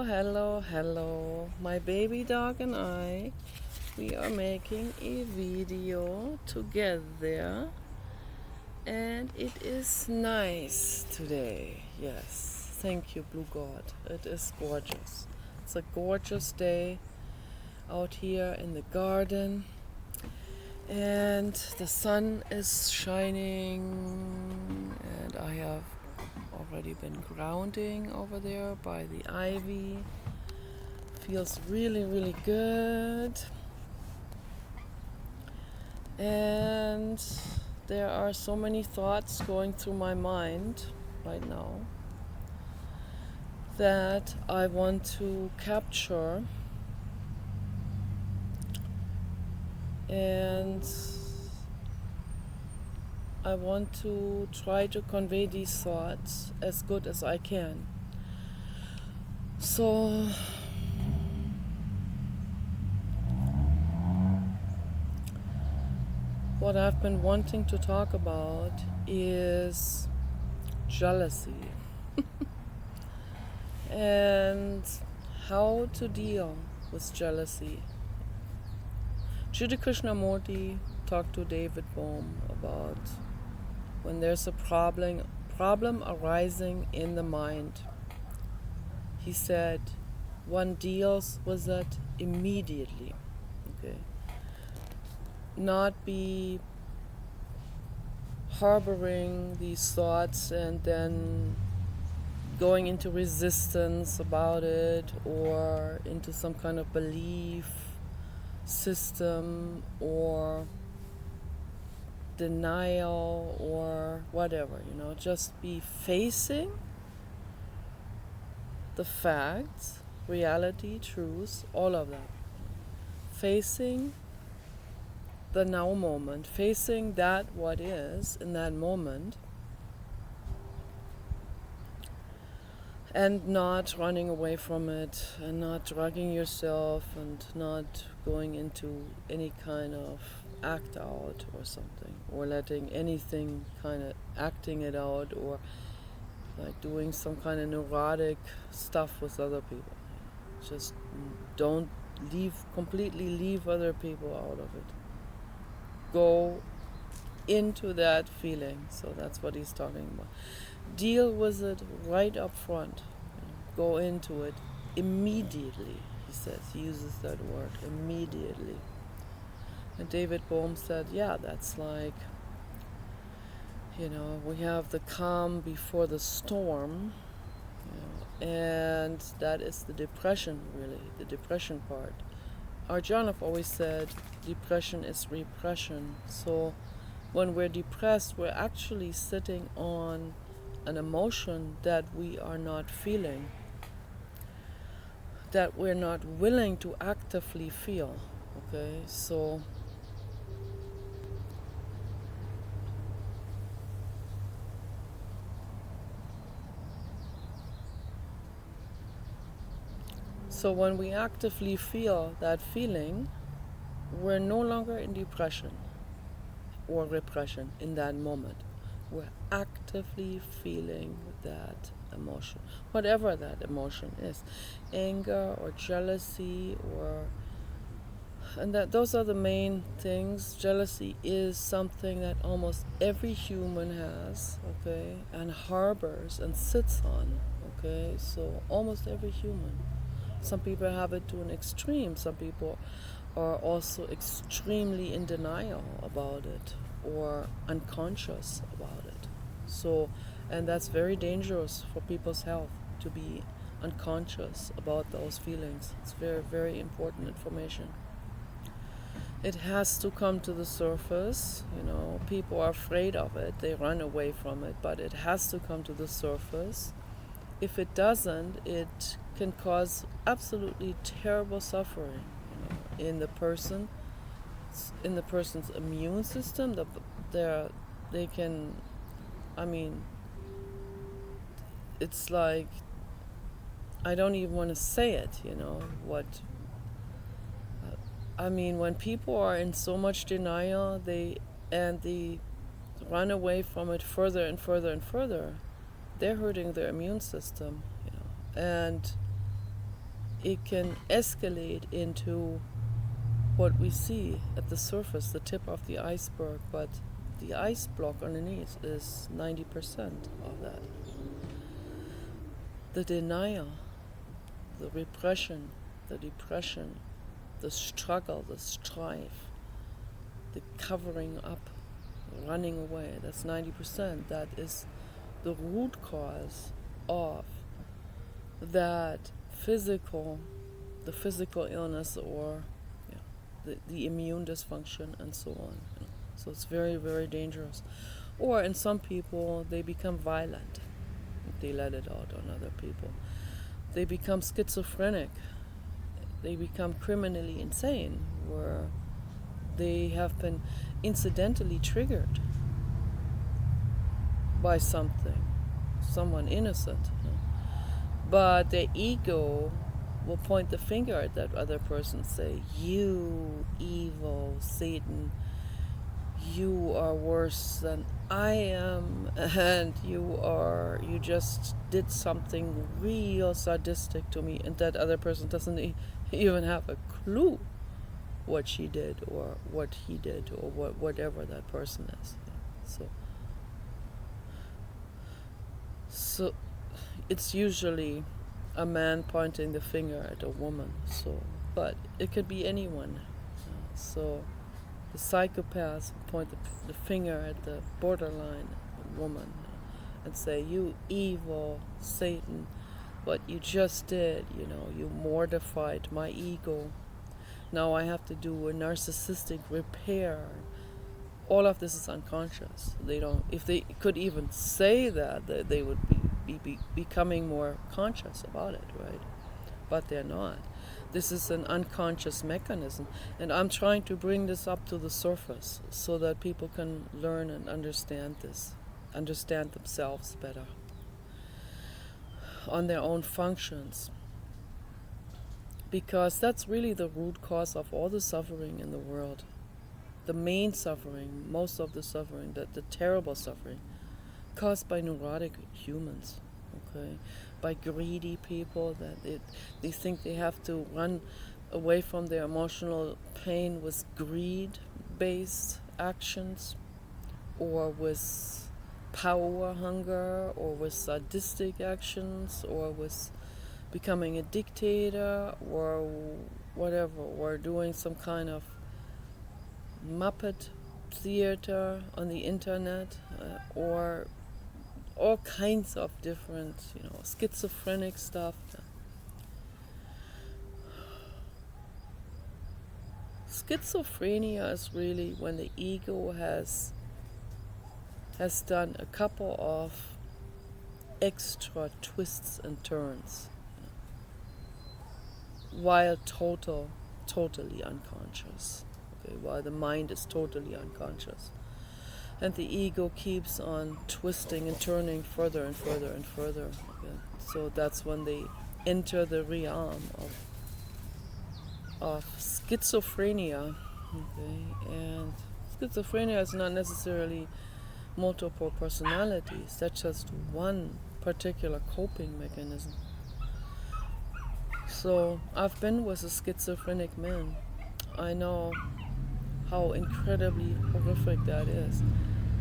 Hello. My baby dog and I, we are making a video together, and it is nice today. Yes, thank you, Blue God. It is gorgeous. It's a gorgeous day out here in the garden, and the sun is shining, and I have already been grounding over there by the ivy. Feels really good. And there are so many thoughts going through my mind right now that I want to capture, and I want to try to convey these thoughts as good as I can. So what I've been wanting to talk about is jealousy and how to deal with jealousy. Sri Krishnamurti talked to David Bohm about when there's a problem arising in the mind. He said one deals with it immediately. Okay. Not be harboring these thoughts and then going into resistance about it or into some kind of belief system or denial or whatever, just be facing the facts, reality, truth, all of that. Facing the now moment, facing that what is in that moment, and not running away from it, and not drugging yourself, and not going into any kind of act out or something, or letting anything kind of acting it out, or like doing some kind of neurotic stuff with other people. Just don't completely leave other people out of it. Go into that feeling. So that's what he's talking about. Deal with it right up front. Go into it immediately, he says. He uses that word, immediately. And David Bohm said, yeah, that's like, we have the calm before the storm, and that is the depression, really, the depression part. Arjanov always said depression is repression. So when we're depressed, we're actually sitting on an emotion that we are not feeling, that we're not willing to actively feel. Okay, so when we actively feel that feeling, we're no longer in depression or repression in that moment. We're actively feeling that emotion, whatever that emotion is, anger or jealousy, and those are the main things. Jealousy is something that almost every human has, okay, and harbors and sits on, okay, so almost every human. Some people have it to an extreme. Some people are also extremely in denial about it or unconscious about it. So, and that's very dangerous for people's health, to be unconscious about those feelings. It's very important information. It has to come to the surface. People are afraid of it. They run away from it, but it has to come to the surface. If it doesn't, it can cause absolutely terrible suffering, in the person's immune system. They can, it's like, I don't even want to say it, when people are in so much denial, they run away from it further and further and further, they're hurting their immune system, and it can escalate into what we see at the surface, the tip of the iceberg, but the ice block underneath is 90% of that. The denial, the repression, the depression, the struggle, the strife, the covering up, running away, that's 90%. That is the root cause of that the physical illness, or the immune dysfunction and so on. So it's very, very dangerous. Or in some people, they become violent. They let it out on other people. They become schizophrenic. They become criminally insane, where they have been incidentally triggered by someone innocent. But their ego will point the finger at that other person, say, "You evil Satan, you are worse than I am, and you just did something real sadistic to me," and that other person doesn't even have a clue what she did or what he did or whatever that person is. So it's usually a man pointing the finger at a woman. But it could be anyone. So the psychopaths point the finger at the borderline woman and say, "You evil Satan, what you just did, you mortified my ego. Now I have to do a narcissistic repair." All of this is unconscious. If they could even say that, they would be becoming more conscious about it, right? But they're not. This is an unconscious mechanism, and I'm trying to bring this up to the surface so that people can learn and understand themselves better on their own functions, because that's really the root cause of all the suffering in the world. The main suffering, most of the suffering, the terrible suffering, caused by neurotic humans, okay? By greedy people that they think they have to run away from their emotional pain with greed-based actions, or with power hunger, or with sadistic actions, or with becoming a dictator, or whatever, or doing some kind of Muppet theater on the internet, or all kinds of different, schizophrenic stuff. Schizophrenia is really when the ego has done a couple of extra twists and turns, while totally unconscious. Okay, while the mind is totally unconscious. And the ego keeps on twisting and turning further and further and further. Okay? So that's when they enter the realm of schizophrenia. Okay? And schizophrenia is not necessarily multiple personalities. That's just one particular coping mechanism. So I've been with a schizophrenic man. I know how incredibly horrific that is.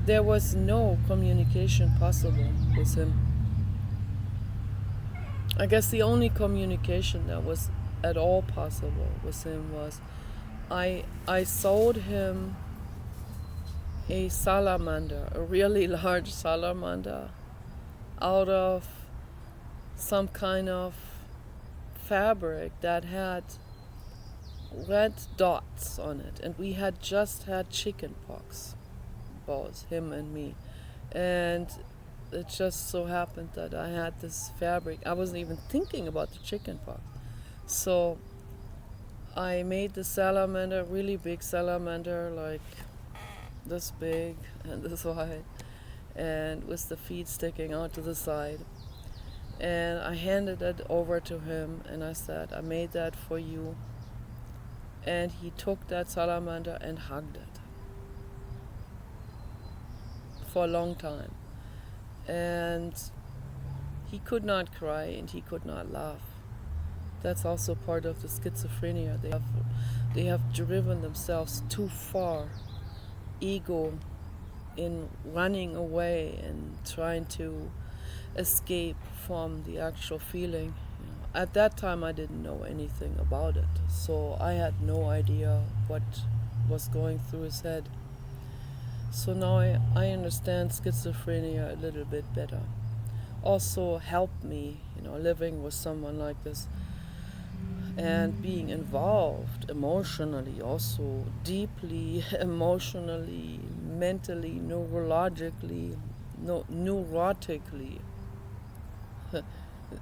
There was no communication possible with him. I guess the only communication that was at all possible with him was I sold him a salamander, a really large salamander, out of some kind of fabric that had red dots on it, and we had just had chicken pox, both him and me, and it just so happened that I had this fabric. I wasn't even thinking about the chicken pox, so I made the salamander, really big salamander, like this big and this wide, and with the feet sticking out to the side. And I handed it over to him, and I said, "I made that for you." And he took that salamander and hugged it for a long time. And he could not cry and he could not laugh. That's also part of the schizophrenia. They have driven themselves too far, ego, in running away and trying to escape from the actual feeling. At that time, I didn't know anything about it, so I had no idea what was going through his head. So now I understand schizophrenia a little bit better. Also helped me, living with someone like this and being involved emotionally, also deeply emotionally, mentally, neurologically, neurotically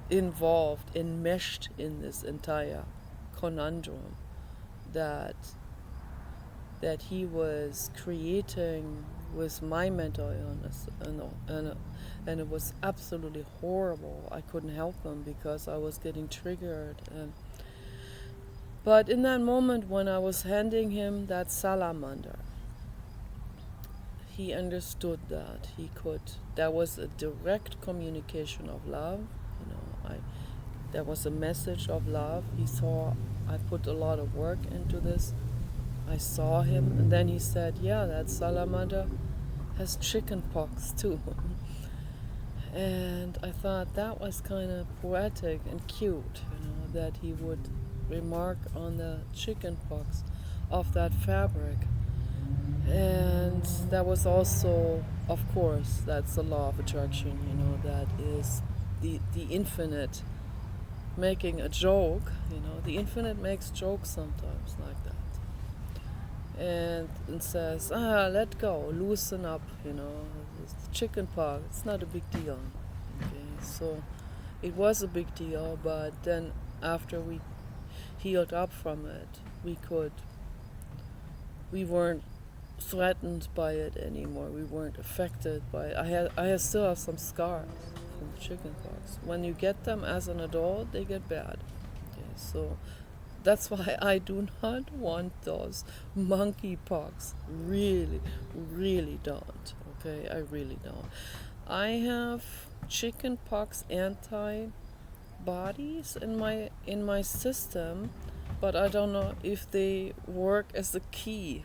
involved, enmeshed in this entire conundrum that he was creating with my mental illness, and it was absolutely horrible. I couldn't help him because I was getting triggered. But in that moment when I was handing him that salamander, he understood that that was a direct communication of love. There was a message of love. He saw I put a lot of work into this. I saw him, and then he said, yeah, that salamander has chicken pox too. And I thought that was kind of poetic and cute, that he would remark on the chicken pox of that fabric. And that was also, of course, that's the law of attraction, that is the infinite making a joke. The infinite makes jokes sometimes like that. And says, let go, loosen up, it's chicken pox, it's not a big deal. Okay, so it was a big deal, but then after we healed up from it, we weren't threatened by it anymore. We weren't affected by it. I still have some scars from chickenpox. When you get them as an adult, they get bad. Okay, so that's why I do not want those monkeypox. Really, really don't. Okay, I really don't. I have chickenpox antibodies in my system, but I don't know if they work as a key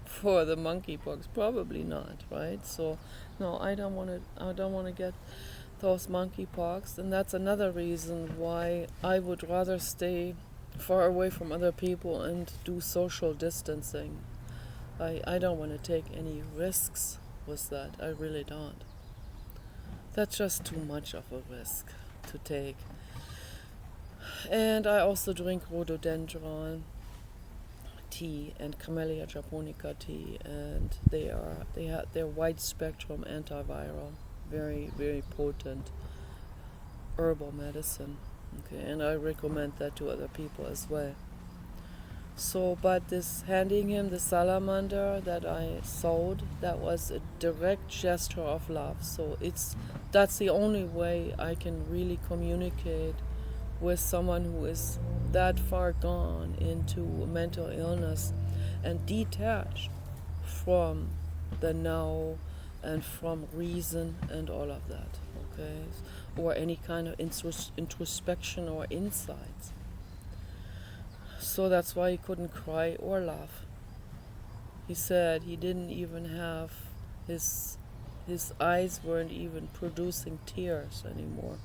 for the monkeypox. Probably not, right? So no, I don't want to get those monkeypox, and that's another reason why I would rather stay far away from other people and do social distancing. I don't want to take any risks with that. I really don't. That's just too much of a risk to take. And I also drink rhododendron tea and Camellia japonica tea, and they're wide spectrum antiviral, very, very potent herbal medicine. Okay, and I recommend that to other people as well. So, but this handing him the salamander that I sold, that was a direct gesture of love. So that's the only way I can really communicate with someone who is that far gone into mental illness and detached from the now and from reason and all of that, okay? Or any kind of introspection or insights. So that's why he couldn't cry or laugh. He said he didn't even have his eyes weren't even producing tears anymore.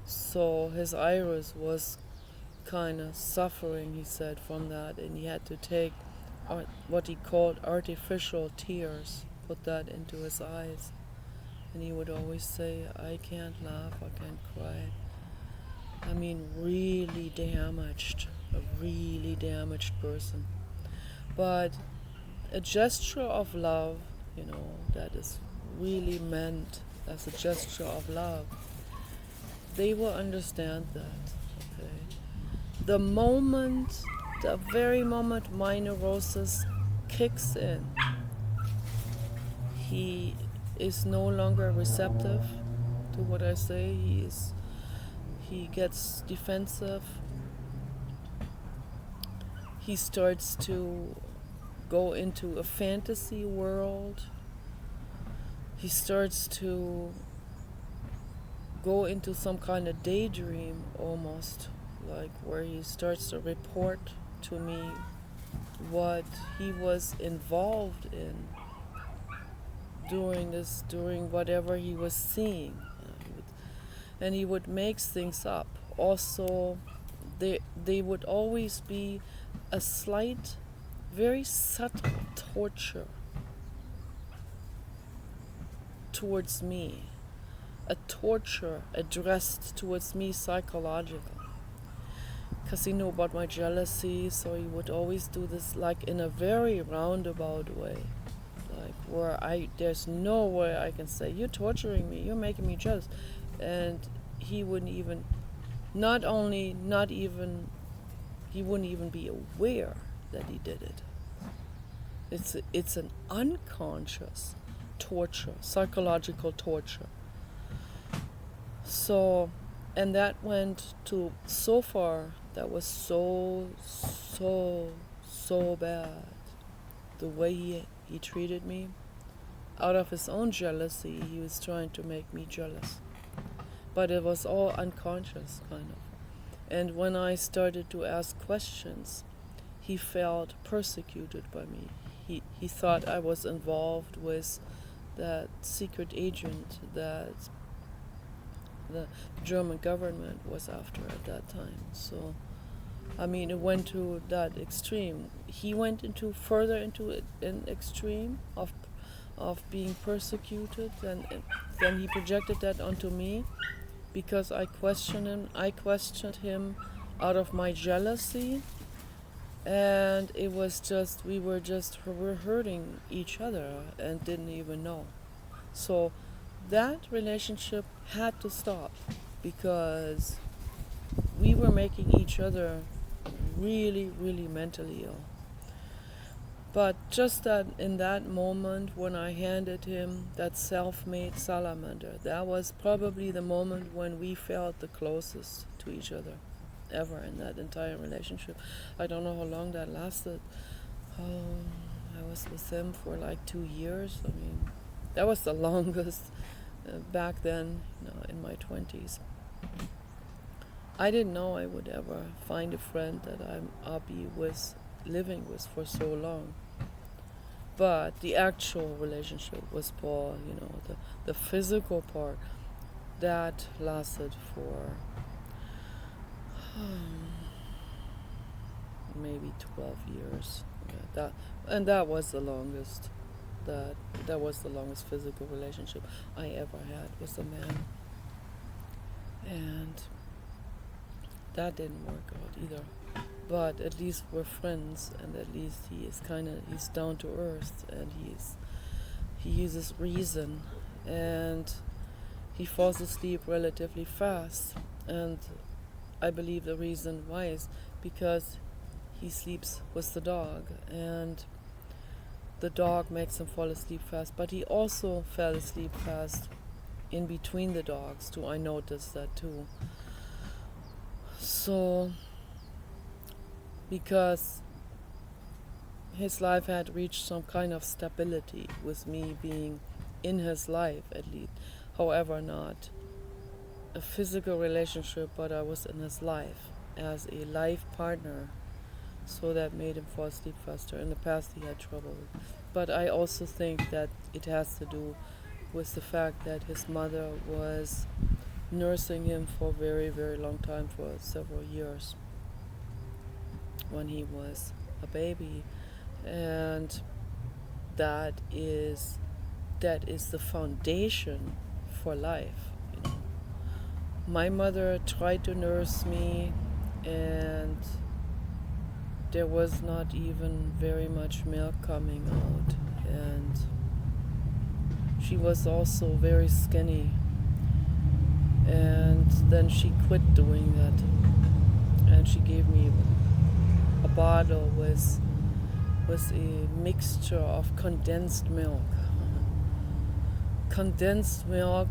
So his iris was kind of suffering, he said, from that, and he had to take what he called artificial tears, put that into his eyes. And he would always say, I can't laugh, I can't cry. I mean, really damaged, a really damaged person. But a gesture of love, that is really meant as a gesture of love, they will understand that. Okay? The very moment my neurosis kicks in, he is no longer receptive to what I say. He gets defensive. He starts to go into a fantasy world. He starts to go into some kind of daydream almost, like where he starts to report to me what he was involved in during whatever he was seeing. And he would make things up. Also, they would always be a slight, very subtle torture towards me, a torture addressed towards me psychological. Because he knew about my jealousy, so he would always do this like in a very roundabout way. Like where there's no way I can say, you're torturing me, you're making me jealous. And he wouldn't even, he wouldn't even be aware that he did it. It's an unconscious torture, psychological torture. So, and that went to so far, that was so bad. The way he treated me, out of his own jealousy, he was trying to make me jealous. But it was all unconscious, kind of. And when I started to ask questions, he felt persecuted by me. He thought I was involved with that secret agent that the German government was after at that time. So, I mean, it went to that extreme. He went further into an extreme of being persecuted, and then he projected that onto me because I questioned him. I questioned him out of my jealousy, and it was just we were hurting each other and didn't even know. So that relationship had to stop because we were making each other really, really mentally ill. But just that in that moment when I handed him that self-made salamander, that was probably the moment when we felt the closest to each other ever in that entire relationship. I don't know how long that lasted. I was with him for like 2 years. I mean, that was the longest back then, in my 20s. I didn't know I would ever find a friend that I'll be living with for so long. But the actual relationship with Paul, the physical part, that lasted for maybe 12 years. Yeah, that was the longest. That was the longest physical relationship I ever had with a man. And that didn't work out either. But at least we're friends, and at least he's down to earth, and he uses reason, and he falls asleep relatively fast. And I believe the reason why is because he sleeps with the dog, and the dog makes him fall asleep fast. But he also fell asleep fast in between the dogs too. I noticed that too. So, because his life had reached some kind of stability with me being in his life, at least. However, not a physical relationship, but I was in his life as a life partner. So that made him fall asleep faster. In the past he had trouble. But I also think that it has to do with the fact that his mother was nursing him for a very, very long time, for several years, when he was a baby. And that is the foundation for life. My mother tried to nurse me, and there was not even very much milk coming out, and she was also very skinny, and then she quit doing that, and she gave me a bottle with a mixture of condensed milk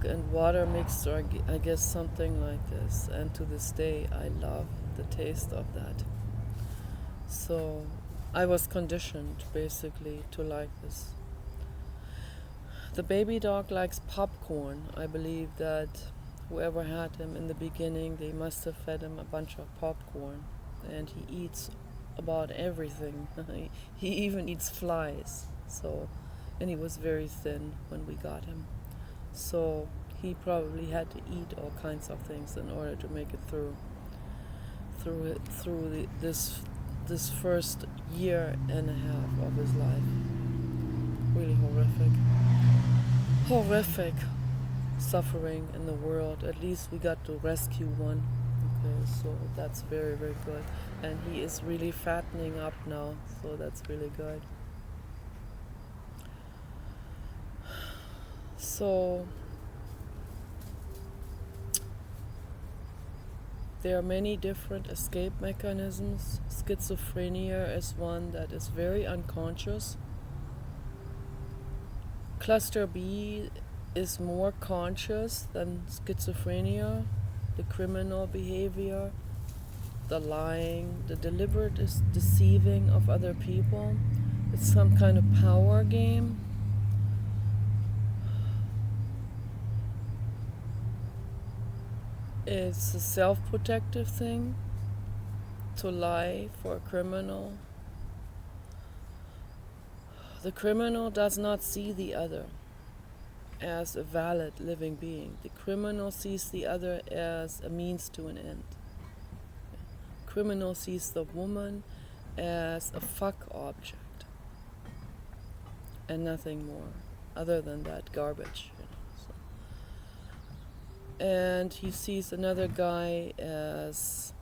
and water mixture, I guess, something like this. And to this day I love the taste of that. So I was conditioned basically to like this. The baby dog likes popcorn. I believe that whoever had him in the beginning, they must have fed him a bunch of popcorn, and he eats about everything. He even eats flies. So, and he was very thin when we got him. So he probably had to eat all kinds of things in order to make it through this first year and a half of his life. Really horrific suffering in the world. At least we got to rescue one. Okay, so that's very, very good. And he is really fattening up now, so that's really good. So there are many different escape mechanisms. Schizophrenia is one that is very unconscious. Cluster B is more conscious than schizophrenia. The criminal behavior, the lying, the deliberate deceiving of other people. It's some kind of power game. It's a self-protective thing to lie for a criminal. The criminal does not see the other as a valid living being. The criminal sees the other as a means to an end. The criminal sees the woman as a fuck object and nothing more other than that garbage. And he sees another guy as,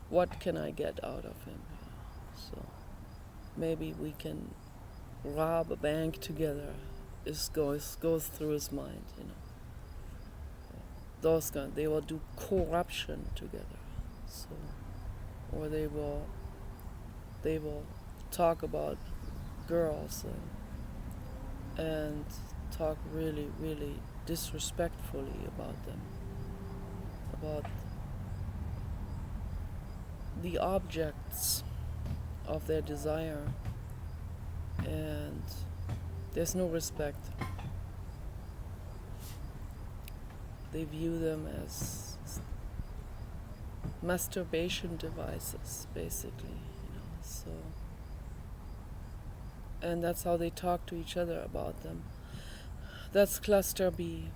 what can I get out of him? So maybe we can rob a bank together. This goes through his mind, Those guys, they will do corruption together. So, or they will talk about girls and talk really, really disrespectfully about them. About the objects of their desire, and there's no respect. They view them as masturbation devices, basically, so, and that's how they talk to each other about them. That's cluster B.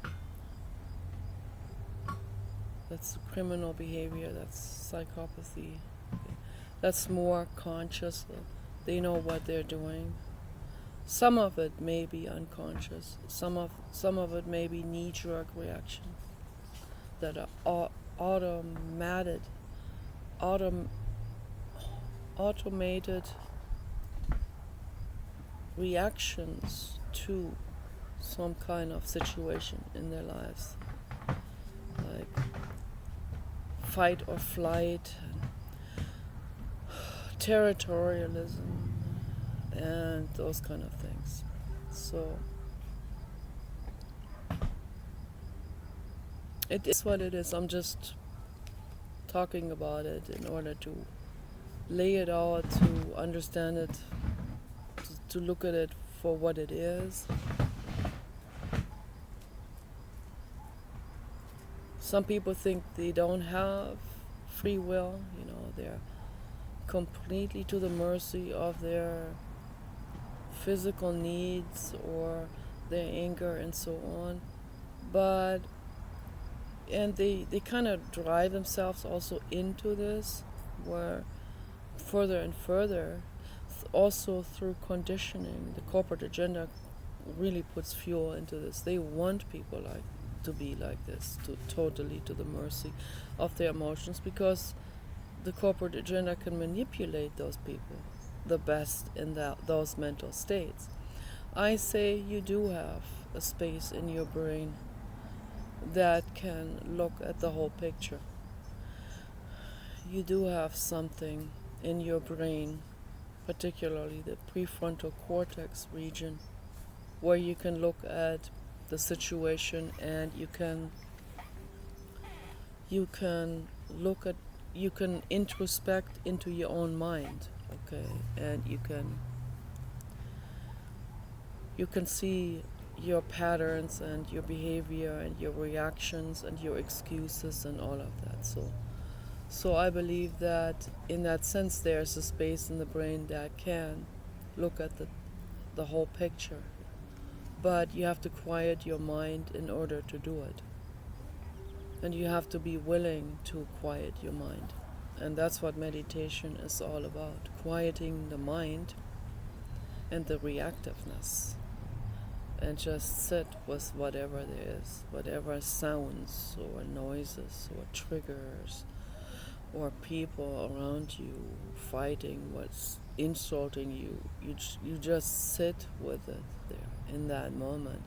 That's criminal behavior, that's psychopathy. That's more conscious. They know what they're doing. Some of it may be unconscious. Some of it may be knee-jerk reactions that are automated reactions to some kind of situation in their lives, like fight or flight, territorialism, and those kind of things. So it is what it is. I'm just talking about it in order to lay it out, to understand it, to look at it for what it is. Some people think they don't have free will, they're completely to the mercy of their physical needs or their anger and so on. And they kind of drive themselves also into this, where further and further, also through conditioning. The corporate agenda really puts fuel into this. They want people to be like this, totally to the mercy of their emotions, because the corporate agenda can manipulate those people the best in those mental states. I say you do have a space in your brain that can look at the whole picture. You do have something in your brain, particularly the prefrontal cortex region, where you can look at the situation and you can introspect into your own mind, okay, and you can see your patterns and your behavior and your reactions and your excuses and all of that. So I believe that in that sense there's a space in the brain that can look at the whole picture. But you have to quiet your mind in order to do it. And you have to be willing to quiet your mind. And that's what meditation is all about, quieting the mind and the reactiveness. And just sit with whatever there is, whatever sounds or noises or triggers or people around you fighting, what's insulting you. You just sit with it there in that moment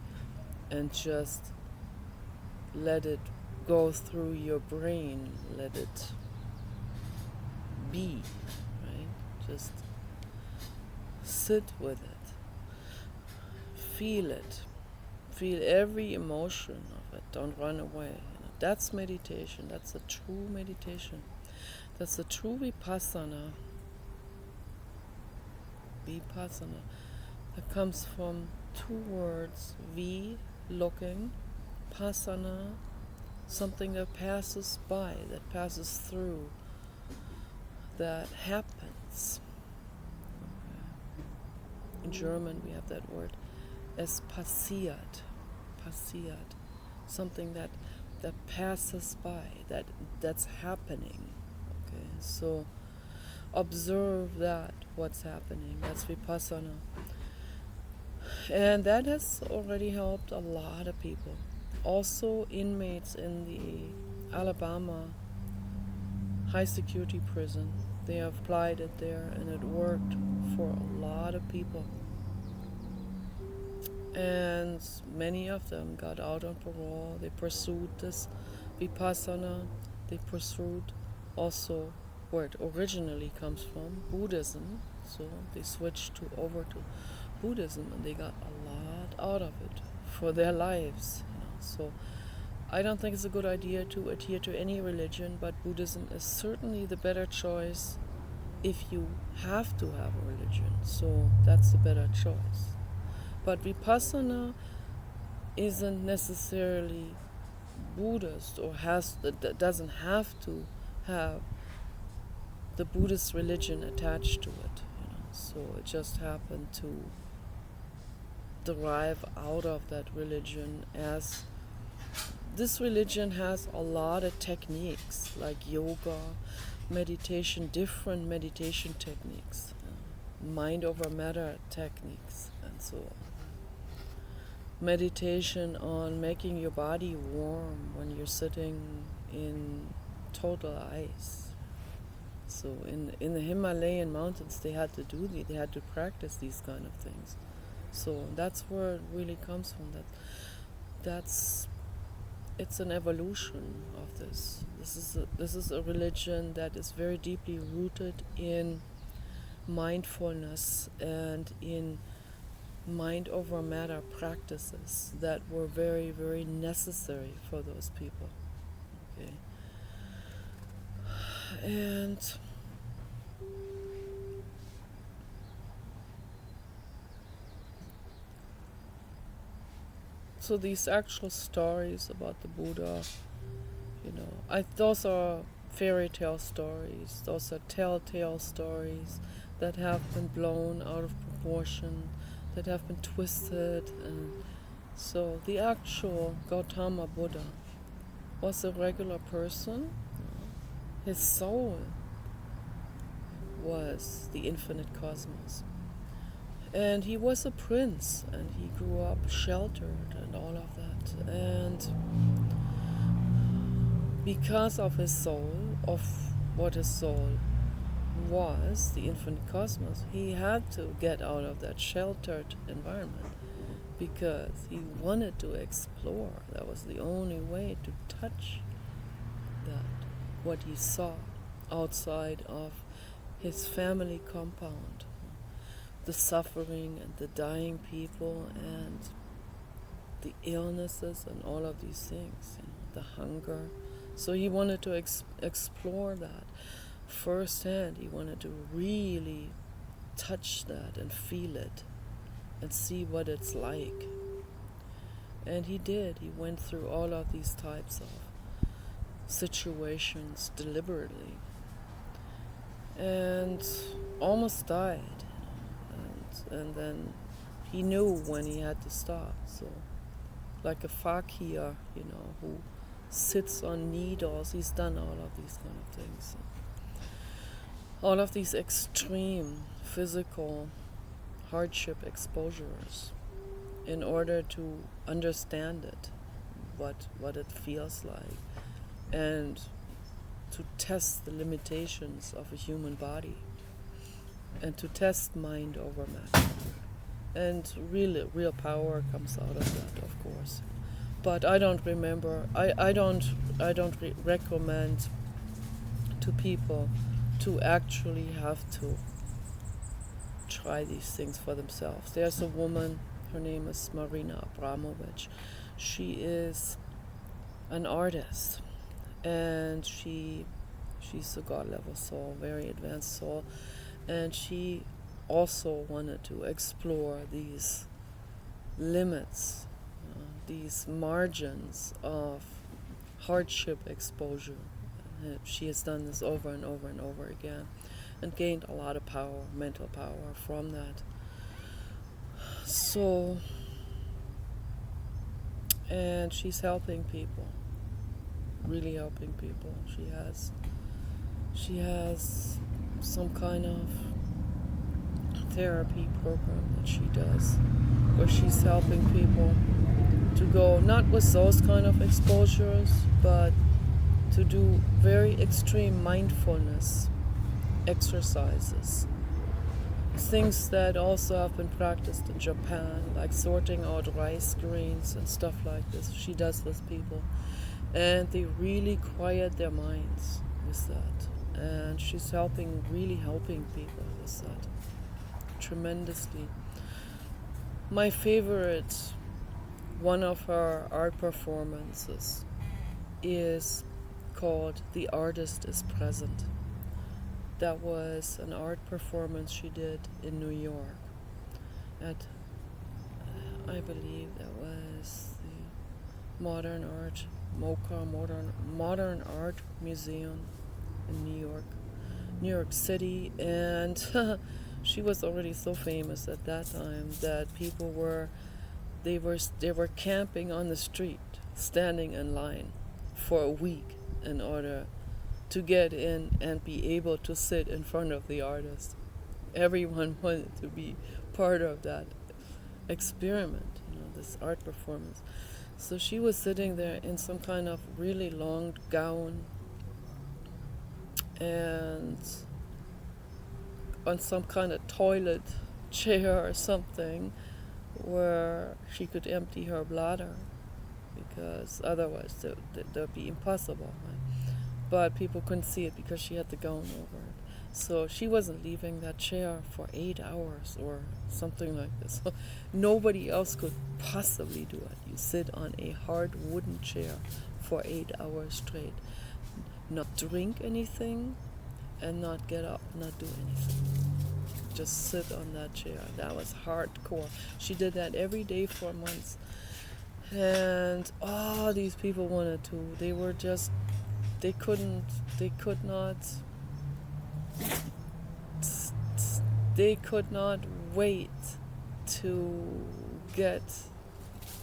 and just let it go through your brain, let it be, right? Just sit with it, feel it, feel every emotion of it, don't run away. That's meditation, that's a true meditation. That's a true vipassana. Vipassana. That comes from two words, vi, looking, passana, something that passes by, that passes through, that happens. In German we have that word, es passiert, passiert, something that passes by, that's happening. Okay, so observe that, what's happening. That's vipassana. And that has already helped a lot of people. Also inmates in the Alabama high security prison. They have applied it there and it worked for a lot of people. And many of them got out on parole. They pursued this vipassana. They pursued also where it originally comes from, Buddhism. So they switched over to Buddhism and they got a lot out of it for their lives. So I don't think it's a good idea to adhere to any religion, but Buddhism is certainly the better choice if you have to have a religion. So that's the better choice. But vipassana isn't necessarily Buddhist or doesn't have to have the Buddhist religion attached to it. So it just happened to derive out of that religion, as this religion has a lot of techniques like yoga, meditation, different meditation techniques, mind over matter techniques, and so on. Meditation on making your body warm when you're sitting in total ice. So in the Himalayan mountains they had to practice these kind of things. So that's where it really comes from. It's an evolution of this. This is a religion that is very deeply rooted in mindfulness and in mind over matter practices that were very, very necessary for those people. Okay. And so these actual stories about the Buddha, those are fairy tale stories. Those are telltale stories that have been blown out of proportion, that have been twisted. And so the actual Gautama Buddha was a regular person. His soul was the infinite cosmos. And he was a prince, and he grew up sheltered and all of that. And because of his soul, of what his soul was, the infinite cosmos, he had to get out of that sheltered environment because he wanted to explore. That was the only way to touch that, what he saw outside of his family compound. The suffering and the dying people and the illnesses and all of these things, the hunger. So he wanted to explore that firsthand. He wanted to really touch that and feel it and see what it's like. And he did. He went through all of these types of situations deliberately and almost died. And then he knew when he had to stop. So, like a fakir, who sits on needles, he's done all of these kind of things. All of these extreme physical hardship exposures in order to understand it, what it feels like, and to test the limitations of a human body, and to test mind over matter. And real power comes out of that, of course. But I don't remember. I don't recommend to people to actually have to try these things for themselves. There's a woman. Her name is Marina Abramovic. She is an artist, and she's a god-level soul, very advanced soul, and she also wanted to explore these limits, these margins of hardship exposure. She has done this over and over and over again and gained a lot of power, mental power from that. So, and she's helping people, really helping people. She has some kind of therapy program that she does where she's helping people to go not with those kind of exposures, but to do very extreme mindfulness exercises, things that also have been practiced in Japan, like sorting out rice grains and stuff like this. She does with people, and they really quiet their minds with that, and she's really helping people with that tremendously. My favorite, one of her art performances, is called The Artist is Present. That was an art performance she did in New York at, I believe that was the Modern Art, MoCA Modern Art Museum in New York City, and she was already so famous at that time that people were camping on the street, standing in line for a week in order to get in and be able to sit in front of the artist. Everyone wanted to be part of that experiment, this art performance. So she was sitting there in some kind of really long gown and on some kind of toilet chair or something where she could empty her bladder, because otherwise that would be impossible. Right? But people couldn't see it because she had the gown over it. So she wasn't leaving that chair for 8 hours or something like this. So nobody else could possibly do it. You sit on a hard wooden chair for 8 hours straight, not drink anything, and not get up, not do anything. Just sit on that chair. That was hardcore. She did that every day for months. And all these people wanted to. They could not wait to get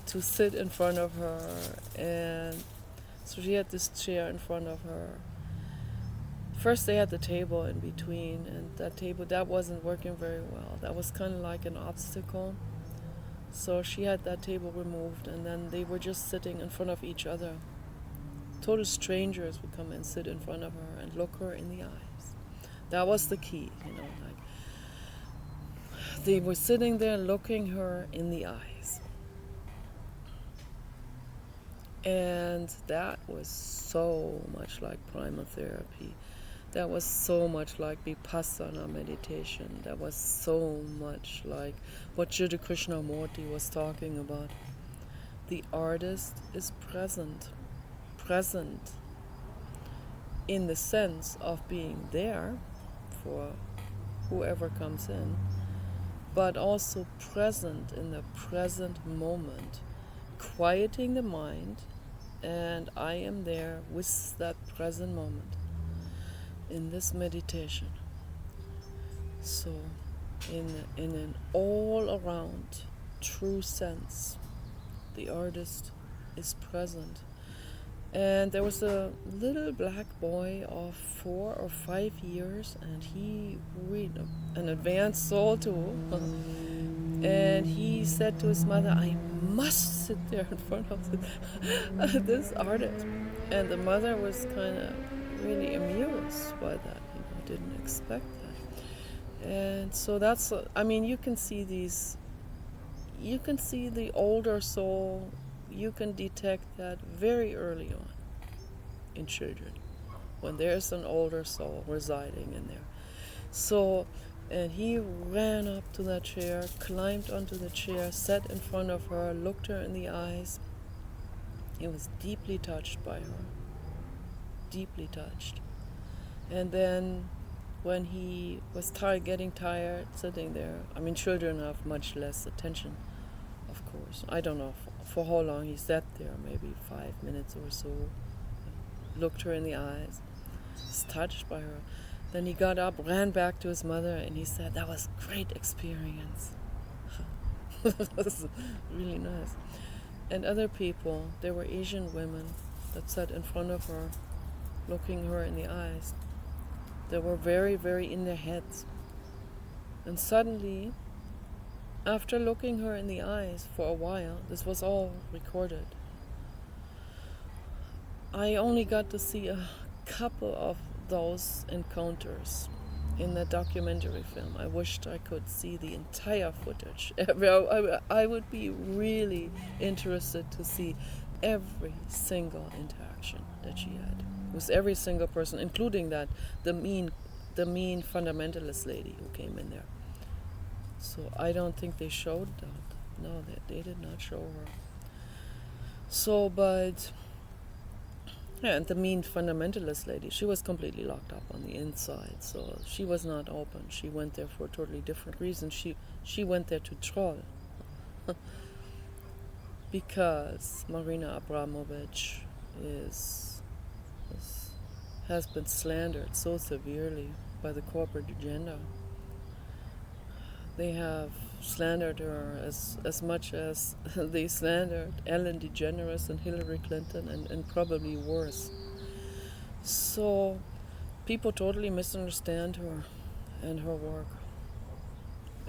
to sit in front of her. And so she had this chair in front of her. First they had the table in between, and that wasn't working very well. That was kind of like an obstacle. So she had that table removed, and then they were just sitting in front of each other. Total strangers would come and sit in front of her and look her in the eyes. That was the key, like they were sitting there looking her in the eyes. And that was so much like primal therapy. That was so much like Vipassana meditation. That was so much like what Jiddu Krishnamurti was talking about. The artist is present in the sense of being there for whoever comes in, but also present in the present moment, quieting the mind, and I am there with that present moment in this meditation. So, in an all-around true sense, the artist is present. And there was a little black boy of 4 or 5 years, and he read an advanced soul too. And he said to his mother, "I must sit there in front of this artist." And the mother was kind of really amused by that. Didn't expect that. And so that's, you can see the older soul. You can detect that very early on in children, when there's an older soul residing in there. So, and he ran up to that chair, climbed onto the chair, sat in front of her, looked her in the eyes. He was deeply touched by her, deeply touched. And then when he was getting tired, sitting there, children have much less attention, of course. I don't know for how long he sat there, maybe 5 minutes or so, looked her in the eyes, was touched by her. Then he got up, ran back to his mother, and he said, "That was a great experience." That was really nice. And other people, there were Asian women that sat in front of her, looking her in the eyes. They were very, very in their heads. And suddenly, after looking her in the eyes for a while, this was all recorded, I only got to see a couple of those encounters in the documentary film. I wished I could see the entire footage. I would be really interested to see every single interaction that she had with every single person, including the mean fundamentalist lady who came in there. So I don't think they showed that. No, they did not show her. So, but yeah, and the mean fundamentalist lady, she was completely locked up on the inside, so she was not open. She went there for a totally different reason. She went there to troll. Because Marina Abramovich has been slandered so severely by the corporate agenda. They have slandered her as much as they slandered Ellen DeGeneres and Hillary Clinton, and probably worse. So people totally misunderstand her and her work.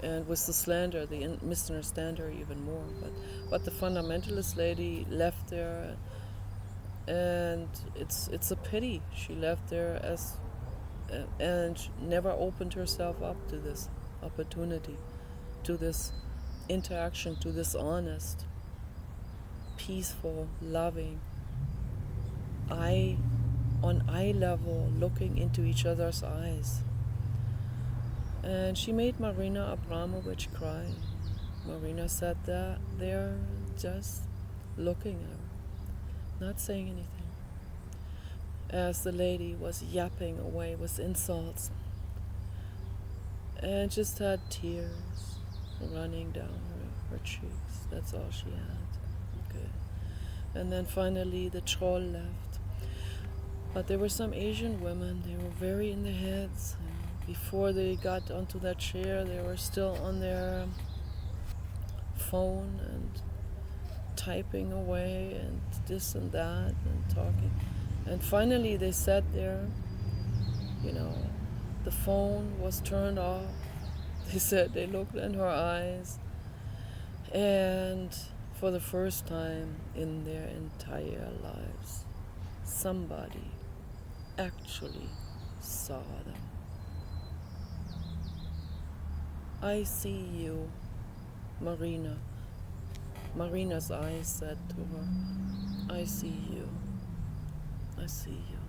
And with the slander, they misunderstand her even more. But the fundamentalist lady left there, and it's a pity she left there and never opened herself up to this opportunity, to this interaction, to this honest, peaceful, loving, eye level, looking into each other's eyes. And she made Marina Abramovich cry. Marina sat there just looking at her, not saying anything, as the lady was yapping away with insults, and just had tears running down her cheeks. That's all she had. Okay. And then finally the troll left. But there were some Asian women, they were very in their heads. Before they got onto that chair, they were still on their phone and typing away and this and that and talking. And finally they sat there, the phone was turned off. They said they looked in her eyes, and for the first time in their entire lives, somebody actually saw them. "I see you, Marina." Marina's eyes said to her, "I see you. I see you.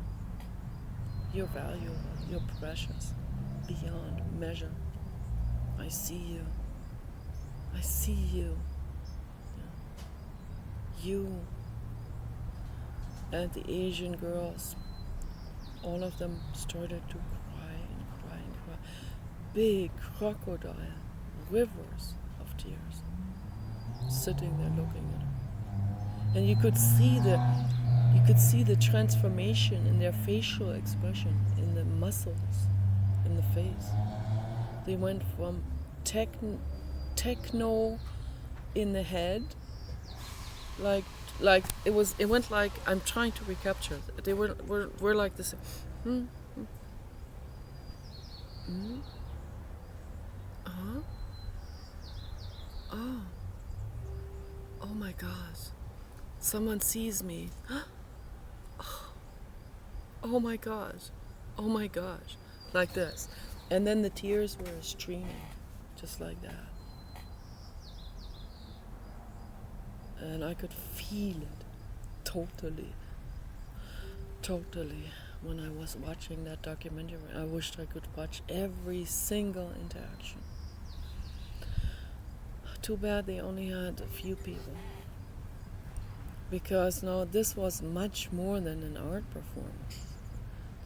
You're valuable. You're precious, beyond measure. I see you. I see you. You." And the Asian girls, all of them started to cry and cry and cry. Big crocodile, rivers of tears, sitting there looking at her. And you could see the transformation in their facial expression, in the muscles, in the face. They went from techno in the head, like it went like, I'm trying to recapture. They were like this. Hmm, hmm, uh-huh. Oh, oh my gosh. Someone sees me. Oh my gosh. Oh my gosh. Like this. And then the tears were streaming, just like that. And I could feel it totally, totally. When I was watching that documentary, I wished I could watch every single interaction. Too bad they only had a few people. Because no, this was much more than an art performance.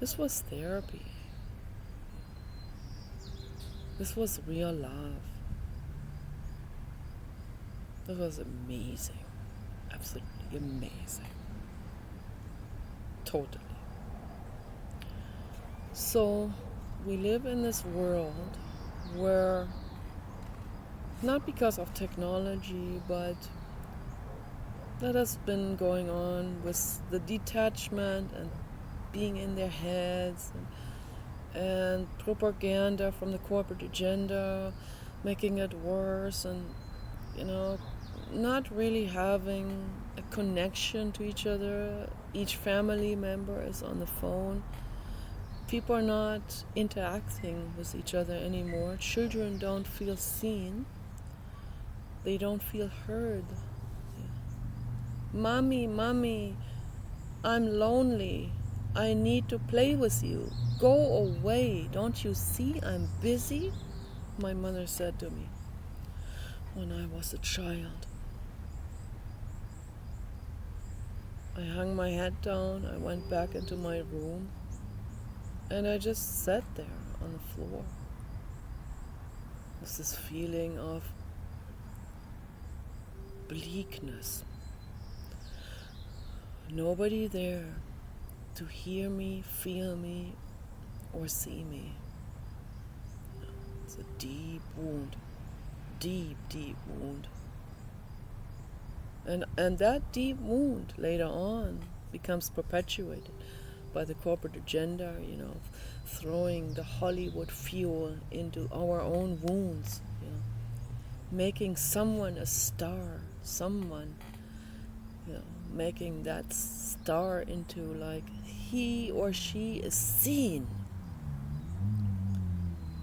This was therapy. This was real love. This was amazing. Absolutely amazing. Totally. So, we live in this world where, not because of technology, but that has been going on with the detachment and being in their heads, and propaganda from the corporate agenda, making it worse, and not really having a connection to each other. Each family member is on the phone. People are not interacting with each other anymore. Children don't feel seen. They don't feel heard. Mommy, mommy, I'm lonely. I need to play with you. Go away. Don't you see I'm busy? My mother said to me when I was a child. I hung my head down. I went back into my room. And I just sat there on the floor with this feeling of bleakness. Nobody there to hear me, feel me, or see me. It's a deep wound, deep, deep wound. And that deep wound later on becomes perpetuated by the corporate agenda, throwing the Hollywood fuel into our own wounds, making someone a star, making that star into like he or she is seen,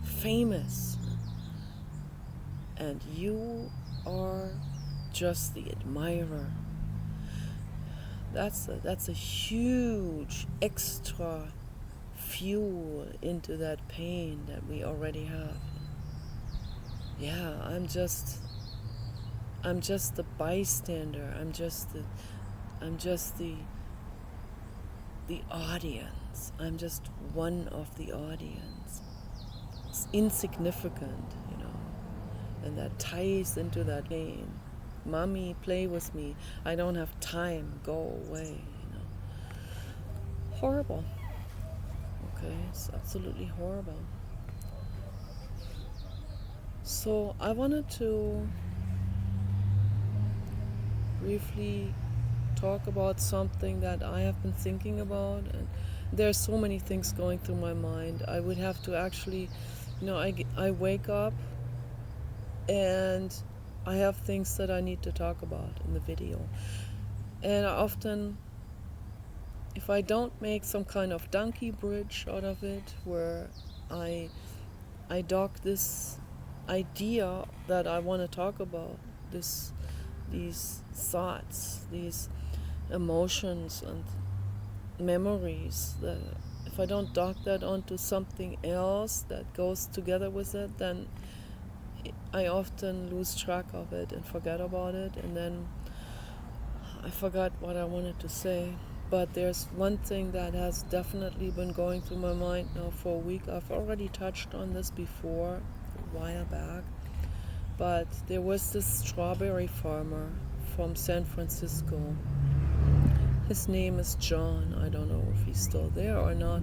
famous, and you are just the admirer. That's a huge extra fuel into that pain that we already have. Yeah, I'm just the bystander. I'm just the audience. I'm just one of the audience. It's insignificant, and that ties into that pain. Mommy, play with me. I don't have time. Go away, Horrible. Okay, it's absolutely horrible. So I wanted to briefly talk about something that I have been thinking about, and there's so many things going through my mind. I would have to actually, I wake up and I have things that I need to talk about in the video. And I often, if I don't make some kind of donkey bridge out of it, where I dock this idea that I want to talk about, these thoughts, these emotions and memories, that if I don't dock that onto something else that goes together with it, then I often lose track of it and forget about it, and then I forgot what I wanted to say. But there's one thing that has definitely been going through my mind now for a week. I've already touched on this before, a while back, but there was this strawberry farmer from San Francisco. His name is John. I don't know if he's still there or not.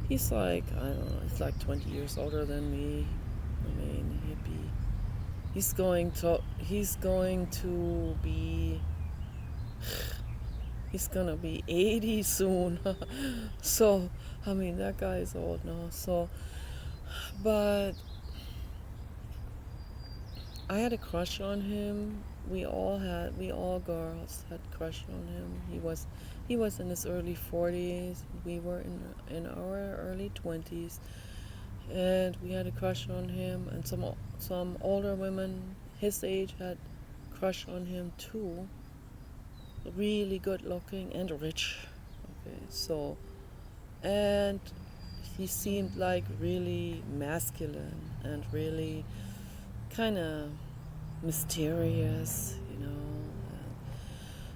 He's like, I don't know, he's like 20 years older than me. I mean, he's going to be, he's gonna be 80 soon. So, I mean, that guy is old now. So, but I had a crush on him. We all girls had a crush on him. He was in his early 40s. We were in our early 20s, and we had a crush on him. And some older women his age had a crush on him too. Really good looking and rich. Okay, so, and he seemed like really masculine and really kind of mysterious, you know.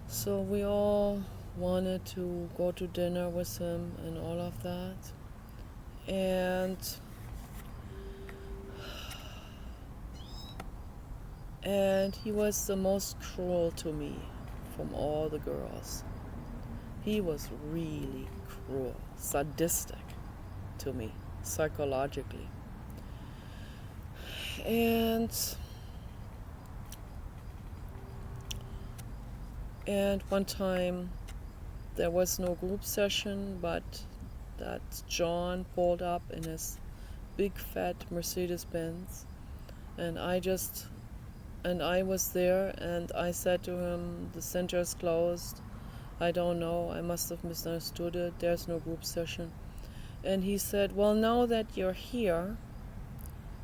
So we all wanted to go to dinner with him and all of that. And he was the most cruel to me from all the girls. He was really cruel, sadistic to me, psychologically. And one time there was no group session, but that John pulled up in his big fat Mercedes-Benz, and I was there, and I said to him, the center is closed. I don't know, I must have misunderstood it. There's no group session. And he said, well, now that you're here,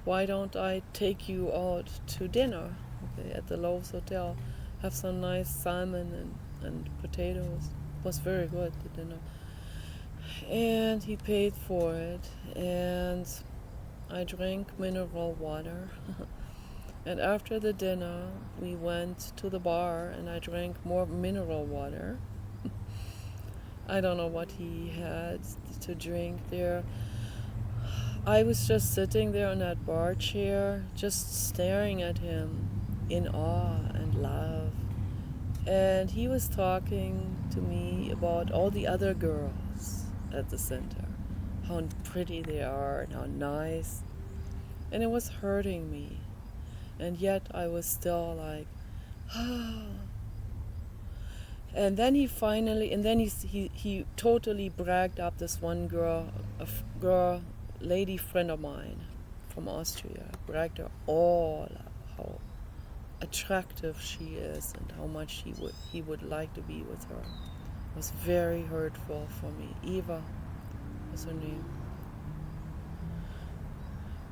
why don't I take you out to dinner, okay, at the Lowe's Hotel? Have some nice salmon and potatoes. It was very good, the dinner. And he paid for it, and I drank mineral water. And after the dinner, we went to the bar, and I drank more mineral water. I don't know what he had to drink there. I was just sitting there on that bar chair, just staring at him in awe and love. And he was talking to me about all the other girls at the center, how pretty they are and how nice. And it was hurting me. And yet I was still like, ah. And then he totally bragged up this one girl, lady friend of mine from Austria, bragged her all up how attractive she is and how much he would like to be with her. It was very hurtful for me. Eva was her name.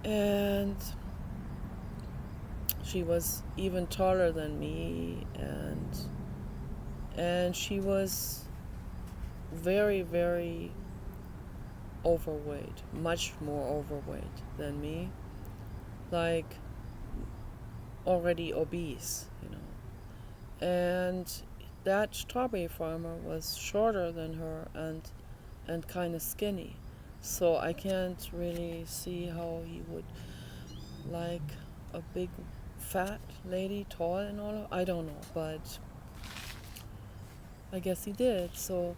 And she was even taller than me, and she was very, very overweight, much more overweight than me, like already obese, you know. And that strawberry farmer was shorter than her and kind of skinny, so I can't really see how he would like a big fat lady, tall and all. I don't know, but I guess he did. So,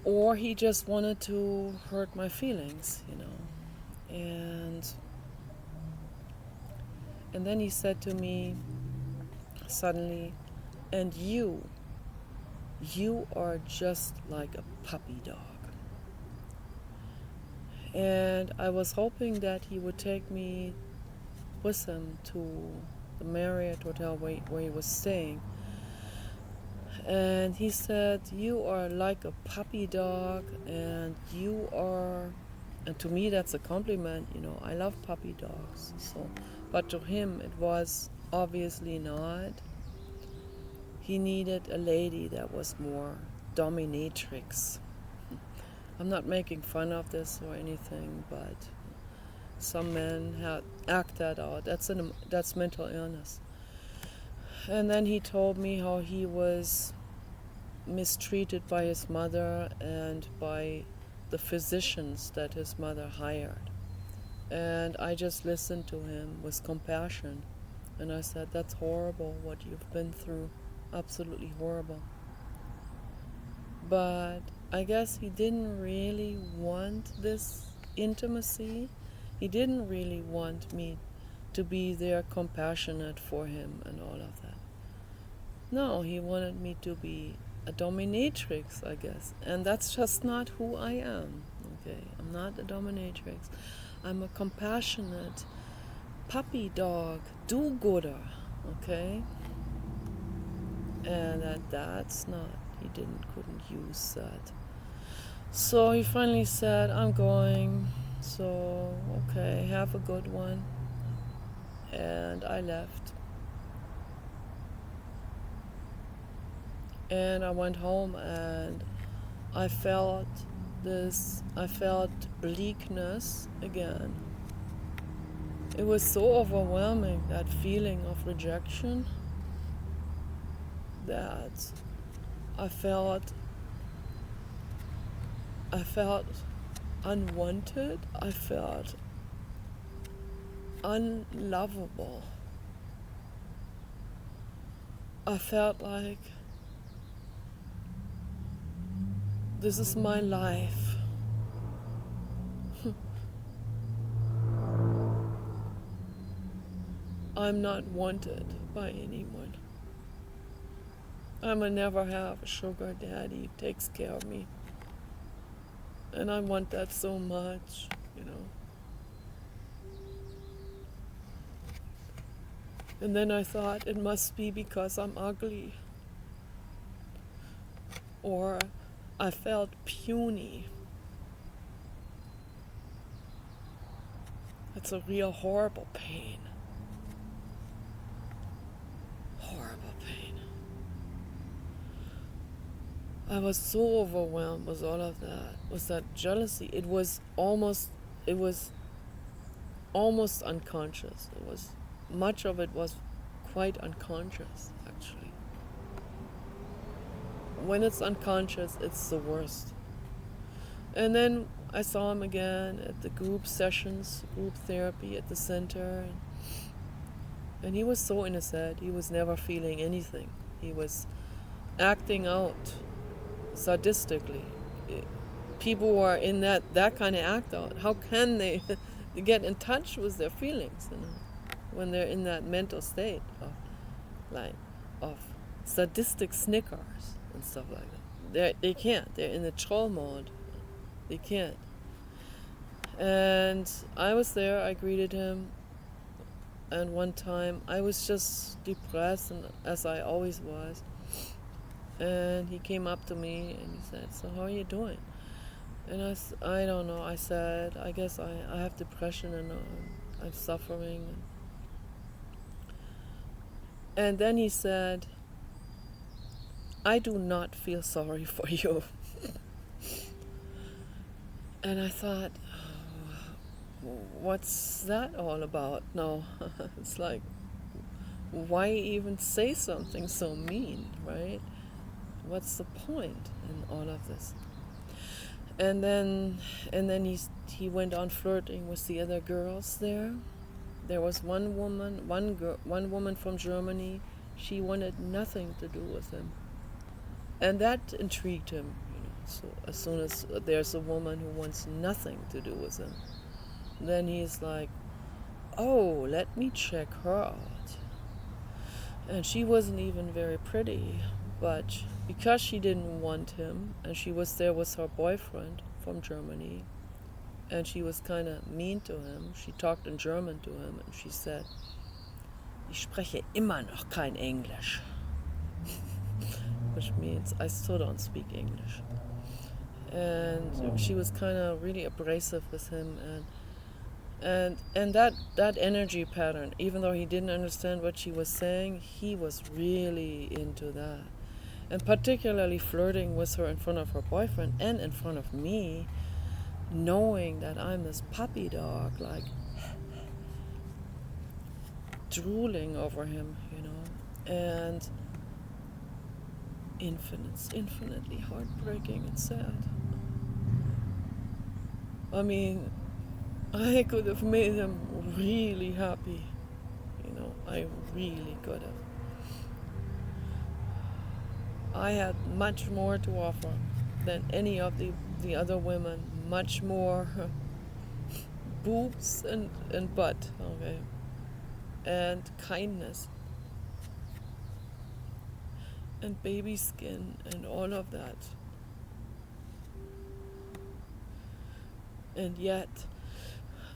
or he just wanted to hurt my feelings, you know. And then he said to me suddenly, and you are just like a puppy dog. And I was hoping that he would take me with him to the Marriott Hotel where he was staying. And he said, you are like a puppy dog, and to me that's a compliment, you know. I love puppy dogs. So, but to him it was obviously not. He needed a lady that was more dominatrix. I'm not making fun of this or anything, but some men act that out. That's mental illness. And then he told me how he was mistreated by his mother and by the physicians that his mother hired. And I just listened to him with compassion. And I said, that's horrible what you've been through. absolutely horrible. But I guess he didn't really want this intimacy. He didn't really want me to be there compassionate for him and all of that. No, he wanted me to be a dominatrix, I guess. And that's just not who I am. Okay, I'm not a dominatrix. I'm a compassionate puppy dog do-gooder. Okay? And that's not, he couldn't use that. So he finally said, I'm going. So, okay, have a good one. And I left. And I went home and I felt bleakness again. It was so overwhelming, that feeling of rejection, that I felt unwanted. I felt unlovable. I felt like this is my life. I'm not wanted by anyone. I'm a never have a sugar daddy who takes care of me. And I want that so much, you know. And then I thought it must be because I'm ugly. Or I felt puny. It's a real horrible pain. Horrible pain. I was so overwhelmed with all of that, with that jealousy. It was almost unconscious. Much of it was quite unconscious, actually. When it's unconscious, it's the worst. And then I saw him again at the group sessions, group therapy at the center. And he was so innocent. He was never feeling anything. He was acting out sadistically. People who are in that kind of act out, how can they get in touch with their feelings, you know, when they're in that mental state of sadistic snickers and stuff like that? They can't. They're in the troll mode. They can't. And I was there. I greeted him. And one time I was just depressed, and as I always was. And he came up to me and he said, "So how are you doing?" And I don't know. I said, "I guess I have depression and I'm suffering." And then he said, "I do not feel sorry for you." And I thought, what's that all about? No, it's like, why even say something so mean, right? What's the point in all of this? And then he went on flirting with the other girls there. There was one woman from Germany. She wanted nothing to do with him, and that intrigued him. You know, so as soon as there's a woman who wants nothing to do with him, then he's like, "Oh, let me check her out." And she wasn't even very pretty, but because she didn't want him, and she was there with her boyfriend from Germany, and she was kind of mean to him, she talked in German to him, and she said, "Ich spreche immer noch kein Englisch," which means I still don't speak English. And she was kind of really abrasive with him, and that energy pattern, even though he didn't understand what she was saying, he was really into that. And particularly flirting with her in front of her boyfriend and in front of me, knowing that I'm this puppy dog, like drooling over him, you know, and infinitely heartbreaking and sad. I mean, I could have made him really happy, you know, I really could have. I had much more to offer than any of the other women, much more boobs and butt, okay, and kindness and baby skin and all of that. And yet,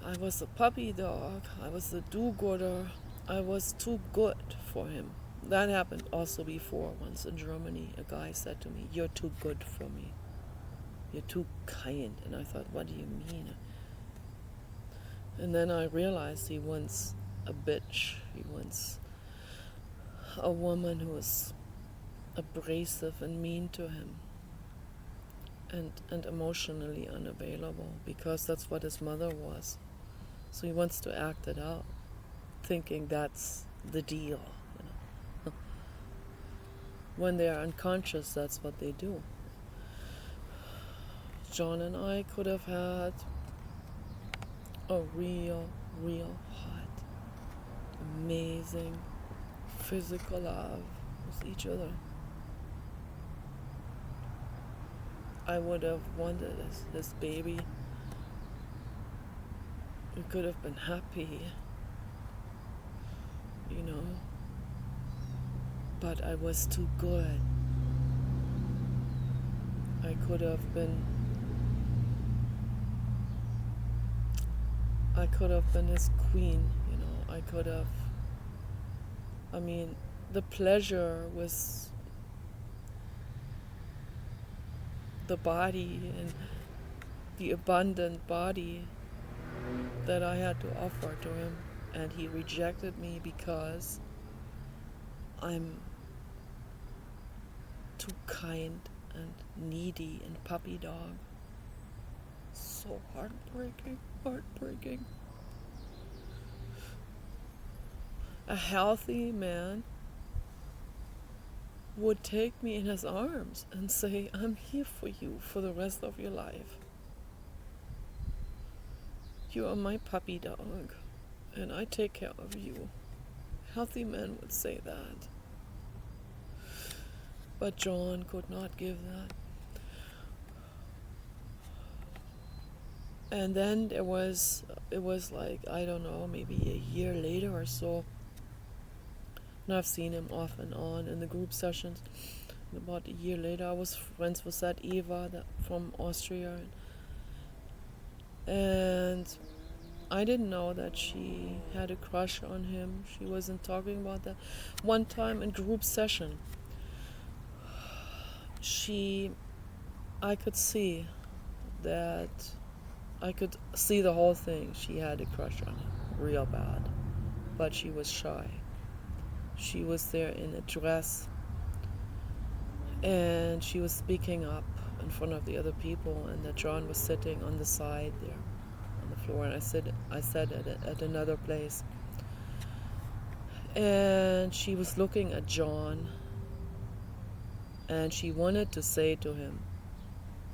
I was a puppy dog, I was a do-gooder, I was too good for him. That happened also before. Once in Germany, a guy said to me, "You're too good for me. You're too kind." And I thought, what do you mean? And then I realized he wants a bitch. He wants a woman who is abrasive and mean to him and emotionally unavailable, because that's what his mother was. So he wants to act it out, thinking that's the deal. When they are unconscious, that's what they do. John and I could have had a real hot, amazing physical love with each other. I would have wanted this baby. We could have been happy, but I was too good. I could have been his queen, the pleasure was the body and the abundant body that I had to offer to him, and he rejected me because I'm too kind and needy and puppy dog. So heartbreaking. A healthy man would take me in his arms and say, "I'm here for you for the rest of your life. You are my puppy dog, and I take care of you." Healthy men would say that. But John could not give that. And then it was like, I don't know, maybe a year later or so, and I've seen him off and on in the group sessions. And about a year later, I was friends with that Eva from Austria, and I didn't know that she had a crush on him. She wasn't talking about that. One time in group session, I could see the whole thing. She had a crush on him, real bad, but she was shy. She was there in a dress, and she was speaking up in front of the other people, and that John was sitting on the side there on the floor, and I sat at another place, and she was looking at John, and she wanted to say to him,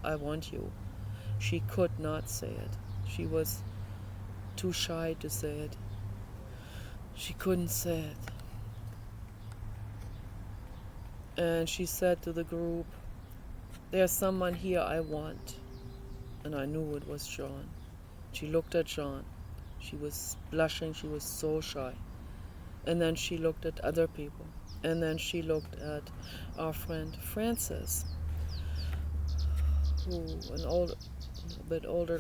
"I want you." She could not say it. She was too shy to say it. She couldn't say it. And she said to the group, "There's someone here I want." And I knew it was John. She looked at John. She was blushing. She was so shy. And then she looked at other people. And then she looked at our friend Francis, who a bit older,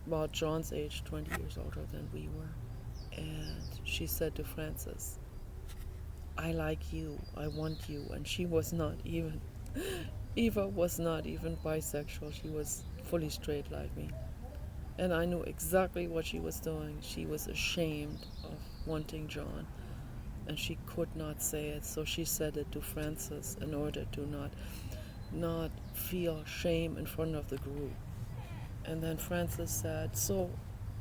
about John's age, 20 years older than we were. And she said to Francis, "I like you, I want you." And she was not even, Eva was not even bisexual. She was fully straight like me. And I knew exactly what she was doing. She was ashamed of wanting John, and she could not say it. So she said it to Francis in order to not feel shame in front of the group. And then Francis said, "So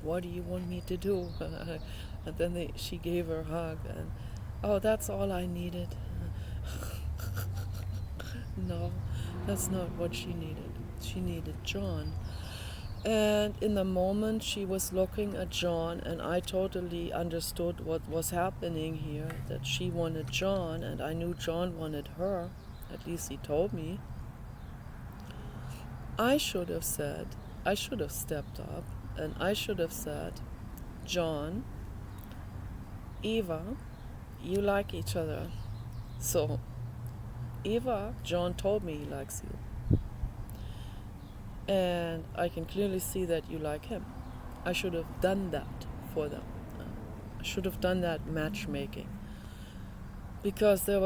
what do you want me to do?" And then she gave her a hug, and "Oh, that's all I needed." No, that's not what she needed. She needed John. And in the moment she was looking at John, and I totally understood what was happening here, that she wanted John, and I knew John wanted her. At least he told me. I should have stepped up, and I should have said, John, Eva, you like each other. So, Eva, John told me he likes you. And I can clearly see that you like him. I should have done that for them. I should have done that matchmaking. Because they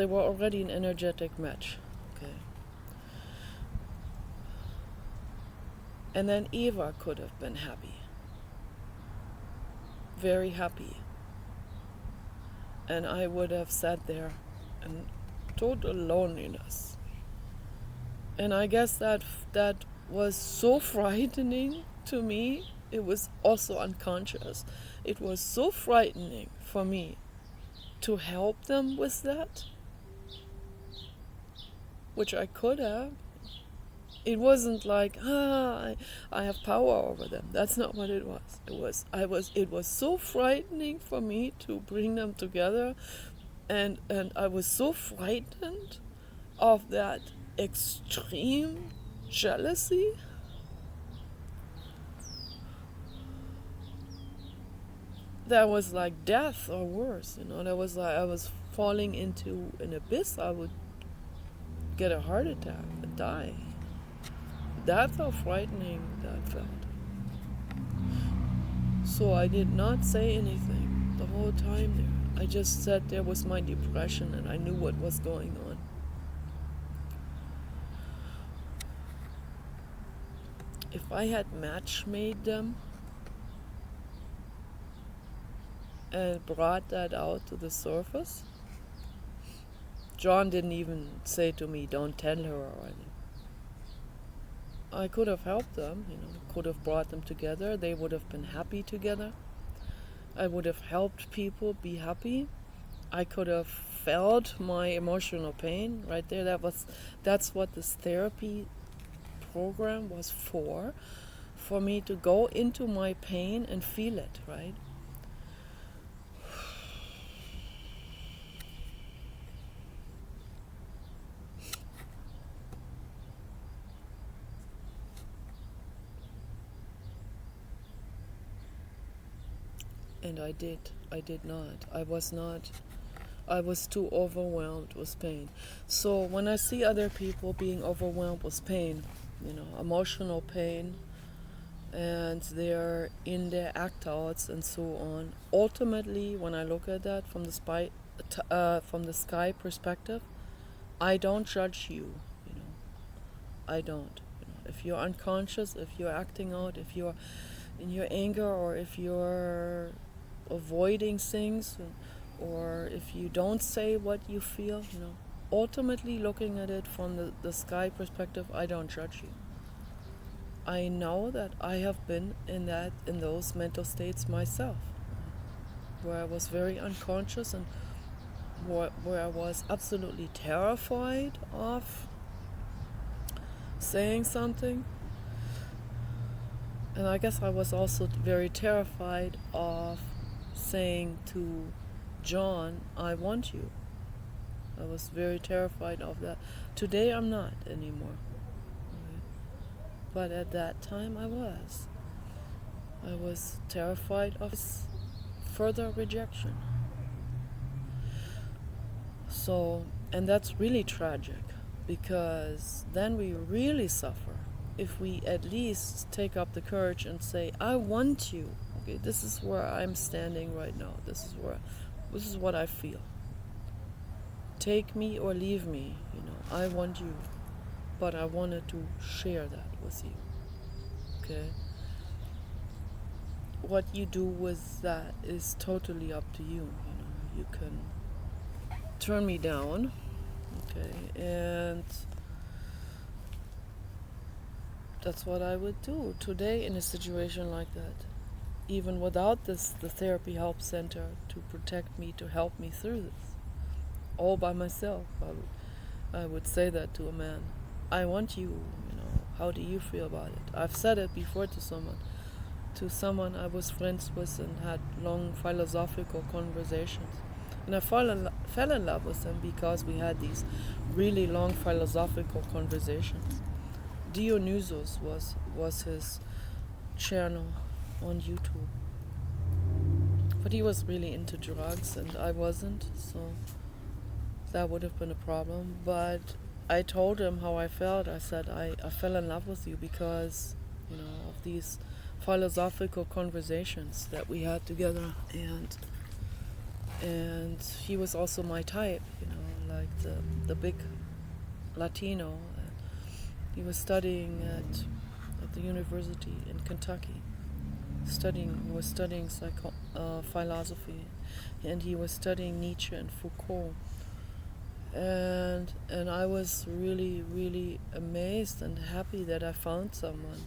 were already an energetic match. Okay. And then Eva could have been happy. Very happy. And I would have sat there in total loneliness. And I guess that was so frightening to me. It was also unconscious. It was so frightening for me to help them with that, which I could have. It wasn't like, I have power over them. That's not what it was. It was so frightening for me to bring them together, and I was so frightened of that extreme jealousy. That was like death or worse, That was like I was falling into an abyss. I would get a heart attack and die. That's how frightening that felt. So I did not say anything the whole time there. I just sat there with my depression, and I knew what was going on. If I had match-made them and brought that out to the surface, John didn't even say to me, don't tell her or anything. I could have helped them, could have brought them together. They would have been happy together. I would have helped people be happy. I could have felt my emotional pain right there. That's what this therapy program was for me to go into my pain and feel it, right? And I did not. I was too overwhelmed with pain. So when I see other people being overwhelmed with pain, emotional pain, and they're in their act outs and so on, ultimately, when I look at that from the sky perspective, I don't judge you. I don't. If you're unconscious, if you're acting out, if you're in your anger, or if you're avoiding things, or if you don't say what you feel, ultimately looking at it from the sky perspective, I don't judge you. I know that I have been in those mental states myself, where I was very unconscious and where I was absolutely terrified of saying something. And I guess I was also very terrified of saying to John, I want you. I was very terrified of that. Today I'm not anymore. But at that time I was. I was terrified of further rejection. So, and that's really tragic, because then we really suffer if we at least take up the courage and say, I want you. Okay, this is where I'm standing right now. This is what I feel. Take me or leave me, I want you. But I wanted to share that with you. Okay? What you do with that is totally up to you. You can turn me down, okay, and that's what I would do today in a situation like that. Even without the Therapy Help Center to protect me, to help me through this, all by myself, I would say that to a man. I want you, how do you feel about it? I've said it before to someone I was friends with and had long philosophical conversations. And I fell in love with him because we had these really long philosophical conversations. Dionysus was his channel on YouTube. But he was really into drugs and I wasn't, so that would have been a problem. But I told him how I felt. I said, I fell in love with you because, of these philosophical conversations that we had together, and he was also my type, like the big Latino. He was studying at the university in Kentucky. He was studying philosophy, and he was studying Nietzsche and Foucault. And I was really, really amazed and happy that I found someone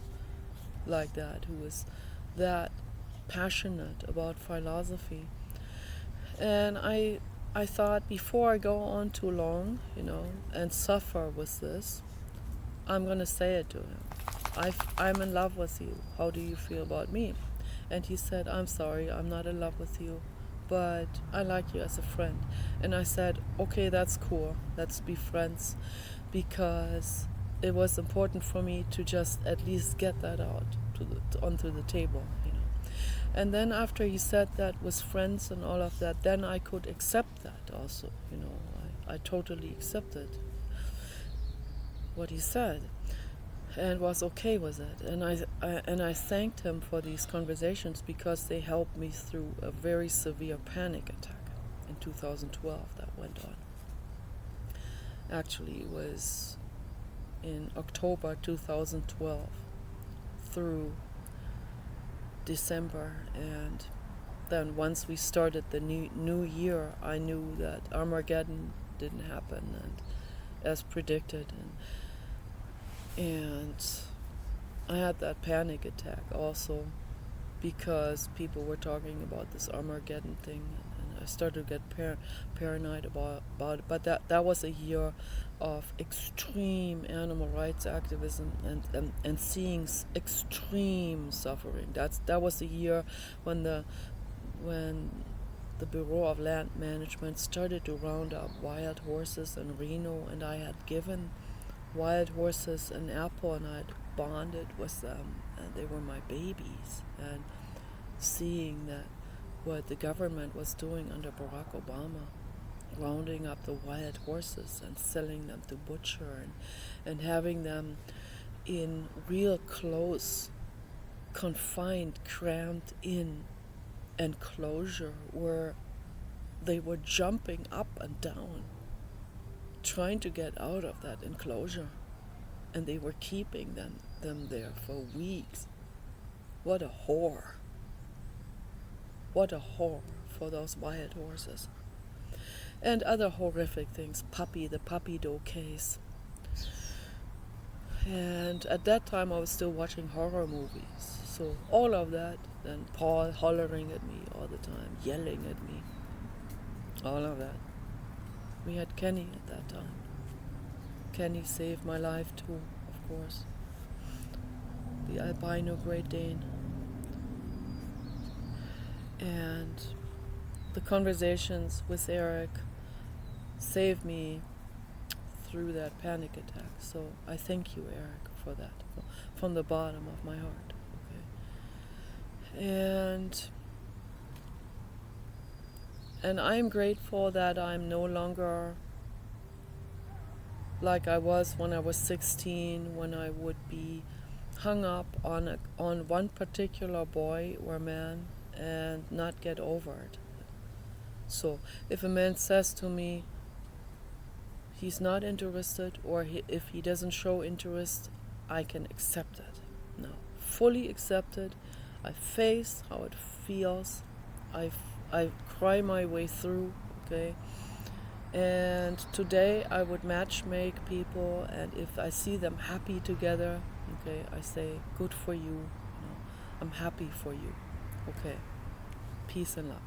like that, who was that passionate about philosophy. And I thought, before I go on too long, and suffer with this, I'm going to say it to him. I'm in love with you. How do you feel about me? And he said, I'm sorry, I'm not in love with you, but I like you as a friend. And I said, okay, that's cool. Let's be friends, because it was important for me to just at least get that out onto the table. And then after he said that with friends and all of that, then I could accept that also. I totally accepted what he said and was okay with it. And I thanked him for these conversations, because they helped me through a very severe panic attack in 2012 that went on. Actually, it was in October 2012 through December, and then once we started the new year, I knew that Armageddon didn't happen, and as predicted, and I had that panic attack also because people were talking about this Armageddon thing, and I started to get paranoid about it. But that was a year of extreme animal rights activism and seeing extreme suffering. That was a year when the Bureau of Land Management started to round up wild horses in Reno, and I had given wild horses an apple, and I'd bonded with them, and they were my babies. And seeing that what the government was doing under Barack Obama, rounding up the wild horses and selling them to butcher, and having them in real close, confined, crammed in enclosure where they were jumping up and down, trying to get out of that enclosure, and they were keeping them there for weeks. What a horror. What a horror for those wild horses. And other horrific things, the puppy doe case. And at that time I was still watching horror movies. So all of that, and Paul hollering at me all the time, yelling at me, all of that. We had Kenny at that time. Kenny saved my life too, of course. The albino Great Dane. And the conversations with Eric saved me through that panic attack. So I thank you, Eric, for that, from the bottom of my heart. Okay. And I'm grateful that I'm no longer like I was when I was 16, when I would be hung up on one particular boy or man and not get over it. So if a man says to me he's not interested, or if he doesn't show interest, I can accept it. No, fully accept it. I face how it feels. I cry my way through, okay? And today I would match make people, and if I see them happy together, okay, I say, good for you. I'm happy for you. Okay. Peace and love.